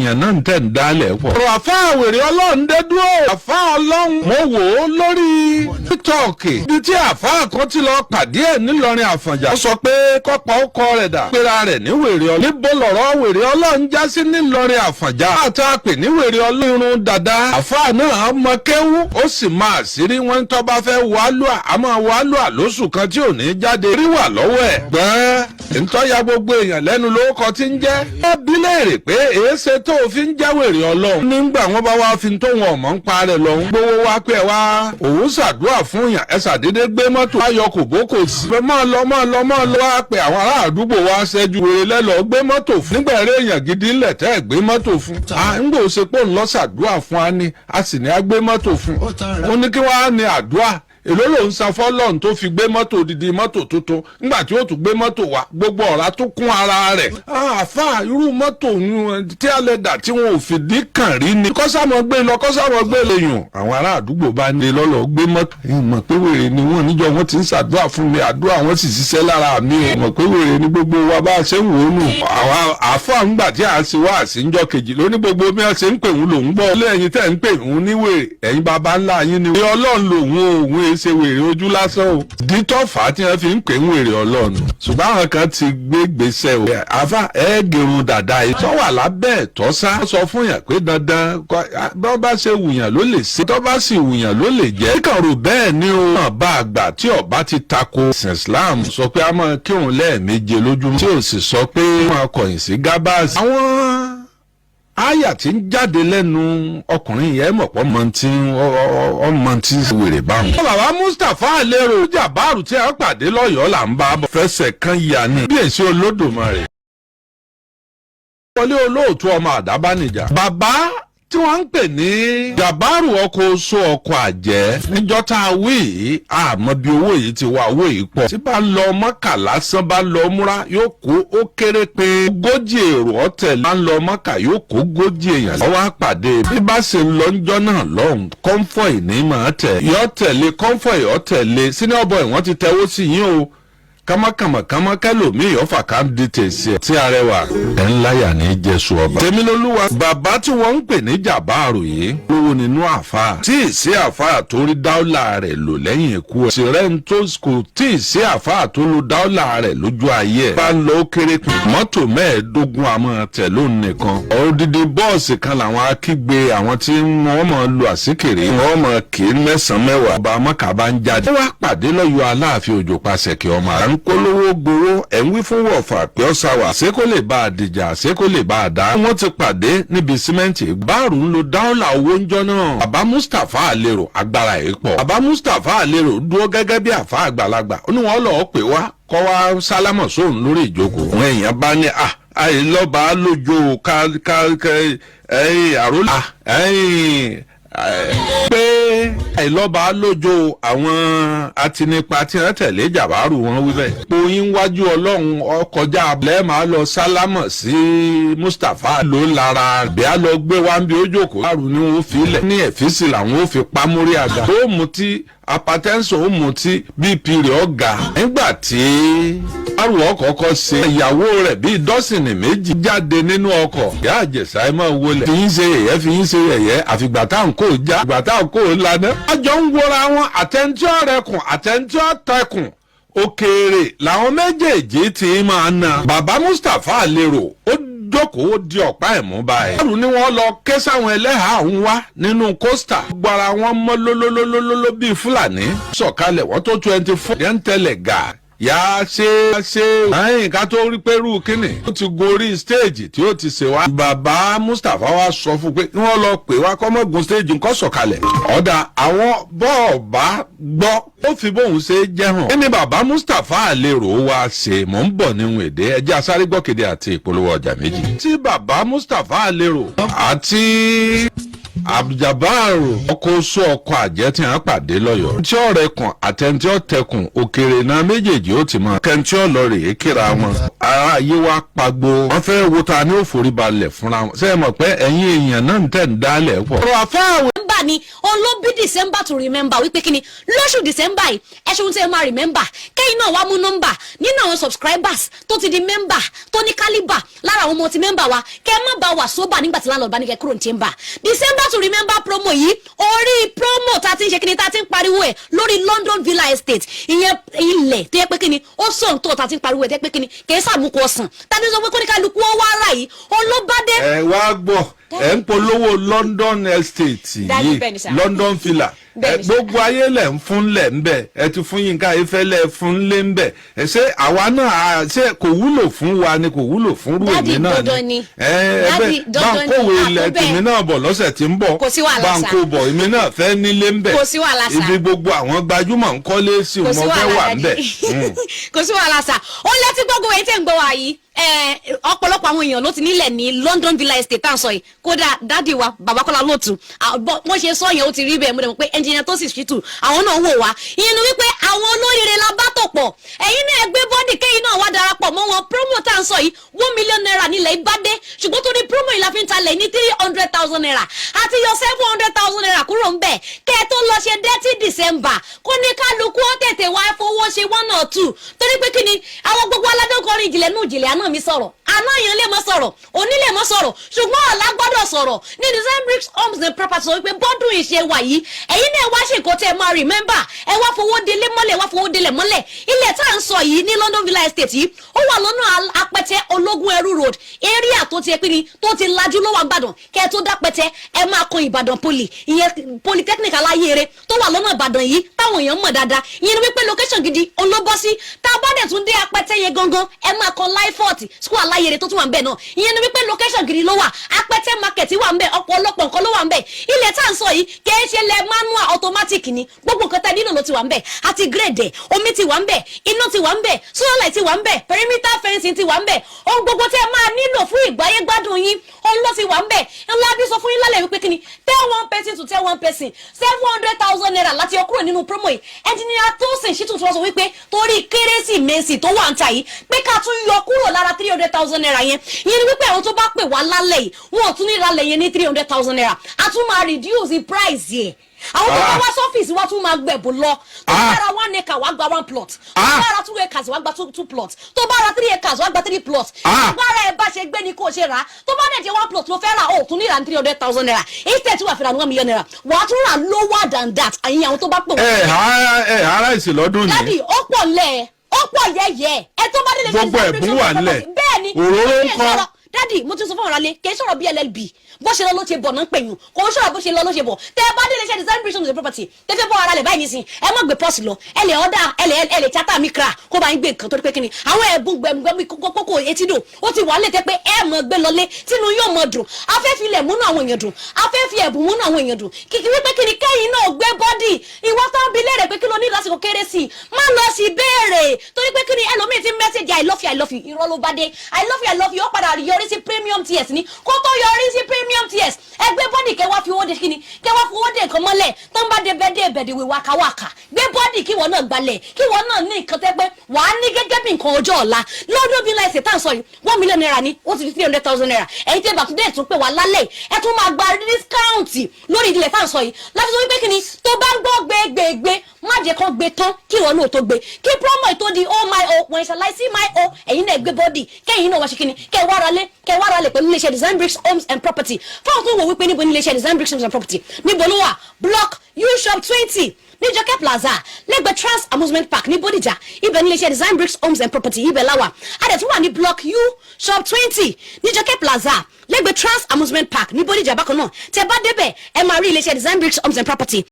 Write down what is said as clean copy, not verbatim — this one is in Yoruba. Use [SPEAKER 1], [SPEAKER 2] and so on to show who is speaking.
[SPEAKER 1] èèyàn náà ń tẹ̀ ń dálẹ̀ pọ̀. ọ̀rọ̀ àfá àwèrè ọlọ́run dé dúró. àfá ọlọ́run mo wò ó lórí TikTok ibi tí àfá kan ti lọ pàdé ẹ̀ nílọrin àfọ̀njá. ó sọ pé kọ́pọ̀ ó kọ rẹ̀ dà. pera rẹ̀ ní wèrè ọlọ́run. níbo lọ̀rọ̀ wèrè ọlọ́run já sí nílọrin àfọ̀njá. àtà pè ní wèrè ọlọ́run dada. àfá náà mọ kéwú ó sì máa sírí wọn tó bá fẹ́ wàálùà àmọ́ wàálùà lóṣù kan tí ò ní jáde rí wà lọ́wọ́ ẹ̀. gbọ́n ntọ́ya gbogbo èèyàn lẹ́nu lórúkọ tí ń jẹ́. wọ́n bí léèrè pé èéṣe tó fi ń jẹ́ wèrè ọlọ́run. nígbà wọn bá wá fi tó wọn ọ̀mọ́ ń parẹ́ lọ. gbowó wá pé wá òun ṣàdúrà fún yàn ẹ ṣàdédé gbé mọ́tò. ayọ̀ kò bókò sí. máa lọ wá pé àwọn ará àdúgbò wa ṣẹ́jú wèrè lẹ́lọ́ gbé mọ́tò fún. nígbà eré èèyàn gidi ńlẹ̀ tẹ́ ẹ̀ gbé mọ́tò fún. ń gbò ṣe pé òun lọ ṣàdúrà fún wa ni a sì ní a gbé mọ́tò fún. ó ní kí wọ́n á ní àdúrà èló ló ń san fọ́lọ́run tó fi gbé mọ́tò odidi mọ́tò tuntun nígbà tí ó tún gbé mọ́tò wá gbogbo ọ̀rá tó kún ara rẹ̀. àfà irú mọ́tò tí a lè dà tí wọn ò fìdí kàn rí ni. kọ́sàmọ́ gbé lọ kọ́sàmọ́ gbé lè yùn. àwọn ará àdúgbò bá ní lọ́lọ́ gbé mọ́tò. ìmọ̀ pé wèrè ni wọ́n níjọ́ wọn ti ń ṣàdúrà fún mi àdúrà wọn sì ṣiṣẹ́ lára mi. ìmọ̀ pé wèrè ni gbogbo wa bá a ṣe ń wò ó nù. àwọn àfà ńgbà tí a ṣe wá àṣìńjọ́ kejì lóní gbogbo bí wọ́n ṣe ń pè wọ́n lòún gbọ́. lẹ́yìn tẹ́ ń pè wọ́n ní wèrè ẹ̀yin baba ńlá yín ni. ọlọ́run lòun òun ṣe wèrè ojú lásán o. dítọ́fà tí wọ́n fi ń pè ń wèrè ọlọ́run. ṣùgbọ́n àwọn kan ti gbé gbèsè o. àfà ẹ̀ẹ́gẹ̀rún dàda yìí. tó wà lábẹ́ ẹ̀tọ́ sá. wọ́n sọ fún yàn pé dandan bọ́ bá ṣe wùyàn ló lè ṣe. tó bá sì wùyàn ló lè jẹ́. kíkàn rò bẹ́ẹ̀ ni o. náà bá àgbà tí ọba ti tako. ẹ̀sìn Islam sọ pé a máa kírun lẹ́ẹ̀méje lójúmọ́. tí ò sì sọ pé wọ́n kọ̀yìn sí gábàásì. àwọn àyà tí ń jáde lẹ́nu ọkùnrin yẹn mọ̀ pọ́ ọmọ tí wèrè báwọn. bàbá Mustapha lérò jàbáàrù tí a pàdé lọ́yọ̀ọ́ là ń bá bọ̀ fẹsẹ̀ kan yà ní. bí èsì Olódùmarè. wọlé Olóòtú ọmọ àdábánijà. bàbá tí wọ́n ń pè ní jàbáàrù ọkọ̀ oṣù ọkọ̀ àjẹ́ níjọ́ tá a wí yìí àmọ́ bí owó yìí ti wá owó yìí pọ̀. tí bá lọ Mọ́kà lásán bá lọ múra yóò kó ó kéré pé 40 èrò ọ̀tẹ̀lẹ̀. bá ń lọ Mọ́kà yóò kó 40 èèyàn. ọwọ́ àpàdé bí bá ṣe ń lọ ńjọ́ náà lọ́hùn kọ́ńfọ̀ì ní màá tẹ̀. yọ tẹ̀lé kọ́ńfọ̀ì ọ̀tẹ̀lé senior boy wọ́n ti tẹ́wọ́ sí yín o. kámákàmá kẹlòmíì ọ̀fà kan di tèsí ẹ̀ tí arẹwà ẹ̀ ńlá yà ní jésù ọba. tèmilolúwa bàbá tí wọ́n ń pè ní jàbáàrù yìí lówó nínú àfà tí ì sí àfà tó rí dáúlà rẹ̀ lò lẹ́yìn ikú ẹ̀. sìrẹ́n tó kò tí ì sí àfà tó lo dáúlà rẹ̀ lójú ayé ẹ̀. bá ń lọ ó kéré pé mọ́tò 15 àmọ́ tẹ̀ lóun nìkan. odidi bọ́ọ̀sì kan làwọn akígbe àwọn tí wọ́n mọ̀ lu àsíkèrè wọ́n mọ̀ kí 9-10. ọba mọ́kà bá ń jáde. ó wá pàdé lọ́yọ̀ aláàfin òjò pàṣẹ kí ọmọ rẹ̀ ń polówó gbowó ẹ̀ ń wí fún wọ̀fà pé ó sáwà ṣé kó lè bá a dìjà ṣé kó lè bá a dá. wọ́n ti pàdé níbi símẹ́ǹtì. báàrù ń lo dáúlà owó ńjọ́ náà. bàbá Mustapha lérò agbára ẹ̀ pọ̀. bàbá Mustapha lérò dúró gẹ́gẹ́ bí àfa àgbàlagbà. ó ní wọ́n lọ́ọ́ pè wá kọ́ wá sálámọ̀ sóhun lórí ìjókòó. àwọn èèyàn bá ní àìlọ́ba lójó àrólà pé àìlọ́ba lójó àwọn atinipa tí wọ́n tẹ̀lé jàbáàrù wọn wí bẹ́ẹ̀. poyin wájú ọlọ́run ọkọjá abúlé máa lọ sálámọ̀ sí Mustapha ló lára bí a lọ gbé wá ń bí ó jókòó. àrùn ni wọ́n fi lẹ̀ ní ẹ̀fíìsì làwọn ò fi pamórí àga. ó mutí apatẹ́ńsọ̀ ó mutí bp rẹ̀ ọ̀gá. nígbà tí àrùn ọkọ̀ ṣe ìyàwó rẹ̀ bíi dọ́sìnì méjì jáde nínú ọkọ̀. ìyá àjẹsà ẹ máa wọlé. fi yín ṣe yẹ̀yẹ́ àfìgbà táwọn kò já ìgbà táwọn kò lànà. àjọ ń wọra wọn àtẹ̀ntẹ́ ọ̀rẹ́kùn àtẹ̀ntẹ́ ọ̀tẹ̀kùn òkèèrè làwọn méjèèjì ti máa na. bàbá Mustapha lérò ó jókòó di ọ̀pá ẹ̀mú báyìí. àrùn ni wọ́n lọ ké sáwọn ẹlẹ́hàá ọ̀hún wá nínú kóstà. gbara wọn mọ́ lólólólólóló bíi Fúlàní. sọ̀kalẹ̀ wọ́n tó 24. yẹn ń tẹ̀lẹ̀ gà. yà á ṣe ẹ̀yìn ká tó rí pẹ̀rú Kini. ó ti gorí stéèjì tí ó ti ṣe wá. bàbá Mustapha wa sọ fún pé kí wọ́n lọ pè wá kọ́mọ́gun stéèjì nǹkan sọ̀kalẹ̀. ọ̀dà àwọn bọ́ọ̀bá gbọ́ ó fi bóun ṣe jẹ́ hàn. kí ni bàbá Mustapha lérò wá ṣe mò ń bọ̀ nínú èdè ẹjẹ́ asáré gbọ́kéde àti ìpolówó ọjà méjì. tí bàbá Mustapha lérò àti Abduljabaru ọkọ̀ oṣù ọkọ̀ àjẹ́ tí wọ́n pàdé lọ́yọ̀ọ́. tí ọ̀rẹ́ kan àtẹ̀ntí ọ̀tẹ̀kùn òkèrè náà méjèèjì ó ti mọ̀. kẹ́ntì ọlọ́rẹ̀ kíra wọn. ara ayé wa pagbo. wọ́n fẹ́ wo ta ni ó forí balẹ̀ fúnra wọn. ṣé ẹ mọ̀ pé ẹ̀yin èèyàn náà ń tẹ̀ ń dálẹ̀ pọ̀. ọ̀rọ̀ àfáàwẹ̀ ń bá
[SPEAKER 2] December ni on ló bí December to remember wípé kíni lóṣù December yìí ẹ ṣe ohun tí ẹ máa remember kẹ́yìn náà wá mú nọ́mbà nínú àwọn subscribers tó ti di member tó ní caliber lára àwọn ọmọ ti member wa kẹ́ má bá wà sóbà nígbà tí landlord bá ní kẹ́ kúrò ní chamber December to remember promo yìí orí promo tá ti ń ṣe kíni tá ti ń pariwo ẹ̀ lórí London Villa Estate ìyẹn ilẹ̀ tó yẹ pé kíni ó sàn tó tá ti ń pariwo ẹ̀ tó yẹ pé kíni kì í sàmúkọ ọ̀sán tá ti sọ pé kóníkálukú ó wá ara yìí olóbádé.
[SPEAKER 1] ẹ wá gbọ́ ẹ ń polówó London Estate yìí London Villa gbogbo ayé lẹ̀ ń fún lẹ̀ ń bẹ̀ ẹ ti fún Yínká Ayéfẹ́lẹ́ fún lé ń bẹ̀ ẹ ṣé àwa náà ṣé kò wúlò fún wa ni kò wúlò fún rú èmi náà ni ẹ bá ń kówé ilẹ̀ tèmi náà bọ̀ lọ́sẹ̀ tí ń bọ̀ bá ń kó bọ̀ èmi náà fẹ́ nílé ń bẹ̀ ibi gbogbo àwọn gbajúmọ̀ ń kọ́lé sí wọn fẹ́ wà ń bẹ̀.
[SPEAKER 2] kò sí wàhálà sà ó létí gbogbo èyí tẹ̀ ń gbọ́ wa yìí ọ̀pọ̀lọpọ̀ àwọn èèyàn ló ti nílẹ̀ ní London Villa Estate tá à ń sọ yìí kódà dádì wa bàbá Kọ́lá Olootu wọ́n ṣe sọ yẹn ó ti rí bẹ́ẹ̀ mo dẹ̀ mọ̀ pé ẹnjìnìyà tó sì ṣìtù àwọn náà wò wá ìyẹn ni wípé àwọn olóríire la bá tò pọ̀ ẹ̀yin náà gbé bọ́dì kẹ́yìn náà wá darapọ̀ mọ́ wọn promo tá à ń sọ yìí $1 million nílẹ̀ ìbádé ṣùgbọ́n tó ní promo yìí la fi ń talẹ̀ ní $300,000 àti yọ $700,000 kúrò ń bẹ̀ kẹ́ ẹ tó lọ ṣe dirty December kó ní kálukú ó tètè wá fowó ṣe 1 or 2 torí pé kí ni àwọn gbogbo aládọ́kọrin ìjìnlẹ̀ nù ìjìnlẹ̀ àná mi sọ̀rọ̀ àná èèyàn lè mọ sọ̀rọ̀ òní lè mọ sọ̀rọ̀ ṣùgbọ́n ọ̀la gbọ́dọ̀ sọ̀rọ̀ ní Design Bricks Homes and Properties sọ wípé bọ́dún ìṣe wà yìí ẹ̀yin náà wá ṣe nǹkan tẹ́ ẹ máa remember ẹ wá fowó délé mọ́lẹ̀ wá fowó délẹ̀ mọ́lẹ̀ ilẹ̀ tá à ń sọ yìí ní London Villa Estate yìí ó wà lọ́nà apẹtẹ ológun ẹrú road area tó ti pín ni tó ti lajú ló wà gbàdàn kẹ́ ẹ tó dápẹtẹ ẹ máa kan Ìbàdàn poli ìyẹn polytechnic aláyèrè tó wà lọ́nà Ìbàdàn yìí táwọn èèyàn mọ̀ dáadáa ìyẹn ni wípé location gidi olóbọ́sí tá a bá dẹ̀ tún dé apẹtẹ yẹn gangan ẹ máa kan Lifefort school aláyèrè tó tún wà ń bẹ̀ náà ìyẹn ni wípé location gidi ló wà apẹtẹ market wà ń bẹ̀ ọ̀pọ̀lọpọ̀ nǹkan ló wà ń bẹ̀ ilẹ̀ tá à ń sọ yìí kìí ṣe lẹ̀ manual automatic ni gbogbo nǹkan tá nílò ló ti wà ń bẹ̀ àti grade omi ti wà ń bẹ̀ iná ti wà ń bẹ̀ solar light ti wà ń bẹ̀ perimeter fencing ti wà ń bẹ̀ ohun gbogbo tẹ́ máa nílò fún ìgbáyé gbádùn yín ohun ló ti wà ń bẹ̀ ńlá bí sọ fún yín lálẹ́ wípé kíni tell one person to tell one person $700,000 láti ọkùnrin nínú promo yìí engineer tó sì ṣì tún sọ wípé torí kérésìmesì tó wà ń ta yìí pé ká tún yọ kúrò lára $300,000 yẹn ìyẹn ni wípé àwọn tó bá pè wá lálẹ́ yìí wọn ò tún ní ìrànlẹ̀ yẹn ní $300,000 a tún máa reduce the price yẹn àwọn tó bá wá sọ́fíìsì wá tún máa gbẹ̀bù lọ tó bá ra 1 acre wá gba 1 plot tó bá ra 2 acres wá gba 2 plots tó bá ra 3 acres wá gba 3 plots tó bá ra ẹ̀ bá ṣe gbé ni kò ṣe rà tó bá dẹ̀ jẹ́ 1 plot ló fẹ́ rà ó tún ní ìrà $300,000 instead tí wàá fi ra $1 million wàá tún rà lower than that àyìn àwọn tó bá pè wọ́n.
[SPEAKER 1] ara ìsìlọ́dún ni.
[SPEAKER 2] dádì ó pọ̀ lẹ̀ ó pọ̀ yẹ́yẹ́ ẹ tó bá délé
[SPEAKER 1] gbogbo ẹ̀bùn wà nílẹ̀ òróró ń kọ́.
[SPEAKER 2] dádì mo ti sọ fún ọ̀rọ̀ alẹ́ kì í sọ̀rọ̀ bí LLB bó ṣe lọ ló ṣe bọ̀ náà ń pè yín kò ń sọ̀rọ̀ bó ṣe lọ ló ṣe bọ̀ tẹ́ ẹ bá délé iṣẹ́ Design Bricks Homes and Properties tẹ́ fẹ́ bọ́ ara lẹ̀ báyìí nísìn ẹ má gbé pọ́ọ̀sì lọ ẹ lè ọ̀dà ẹ lè chata mi kra kó bá yín gbé nǹkan tó pé kíni àwọn ẹ̀bùn gbẹ̀mí kókó etí dò ó ti wà lè tẹ́ pé ẹ mọ̀ gbé lọlé tínú yóò mọ̀ dùn afẹ́ fi ilẹ̀ múnú àwọn èèyàn dùn afẹ́ fi ẹ̀bùn múnú àwọn èèyàn dùn kìkì wípé kíni kẹ́yìn náà gbé bọ́dì ìwọ tó ń bi léèrè pé kí ló ní lásìkò kérésì má lọ sí béèrè torí pé kíni ẹlòmíì ti mẹ́sẹ̀gì I love you irọ́ ló bá dé I love you ó padà yọrí sí premium tiers ní kó tó yọrí sí premium tiers ẹgbẹ́ bọ́dì kẹwàá fi owó de kíni kẹwàá fi owó de nǹkan mọ́lẹ̀ tó ń bá de bẹ́ẹ̀dẹ̀ wí wákàwákà gbé bọ́dì kí wọ́n náà gbalẹ̀ kí wọ́n náà ní nǹkan tẹ́ pé wàá ní gẹ́gẹ́ bí nǹkan ọjọ́ ọ̀la London Villa Estate tá à ń sọ yìí $1 million ni ó ti di $300,000 ẹ̀yin tẹ́ bàtúndé tún pé wà lálẹ́ ẹ tún máa gba discount lórí ìdílé tá à ń sọ yìí láti sọ wípé kíni tó bá ń gbọ́ gbégbégbé má jẹ́ kán gbé tán kí wọ́n náà tó gbé kí promo ètò di oh my oh when shall I see my oh ẹ̀yin náà gbé bọ́dì kẹ́yìn náà wá ṣe kíni kẹ́ wá ra lé pẹ̀lú iléeṣẹ́ Design Bricks Homes and Properties fáwọn tó wò wípé níbo ní iléeṣẹ́ Design Bricks Homes and Properties níbo ló wà block U shop 20 ní Jọkẹ́ Plaza lẹ́gbẹ̀ẹ́ Trans Amusement Park ní Bódìjà ibẹ̀ ní iléeṣẹ́ Design Bricks Homes and Properties ibẹ̀ láwà adẹ̀ tún wà ní block U shop 20 ní Jọkẹ́ Plaza lẹ́gbẹ̀ẹ́ Trans Amusement Park ní Bódìjà bákan náà tẹ́ bá débẹ̀ ẹ máa rí iléeṣẹ́ Design Bricks Homes and Properties